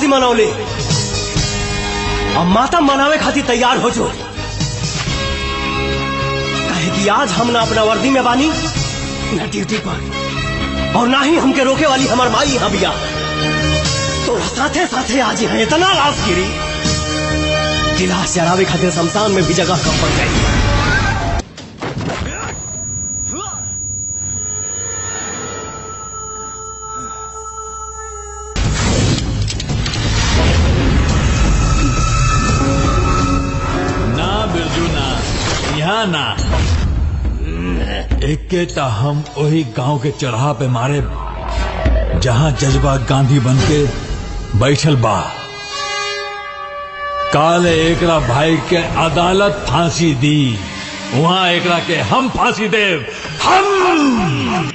फांसी मनौले, अब मातम मनावे खातिर तैयार हो जो। कहे कि आज हम ना अपना वर्दी में बानी न ड्यूटी पर, और ना ही हमके रोके वाली हमार माई यहाँ बिया। तो साथे साथे आज यहाँ इतना लाश गिरी कि लाश जरावे खातिर शमशान में भी जगह कम पड़ गई। ना एक के ता हम वही गांव के चढ़ा पे मारे जहां जज्बा गांधी बन के बैठल बा। काल एकरा भाई के अदालत फांसी दी, वहां एकरा के हम फांसी देव। हम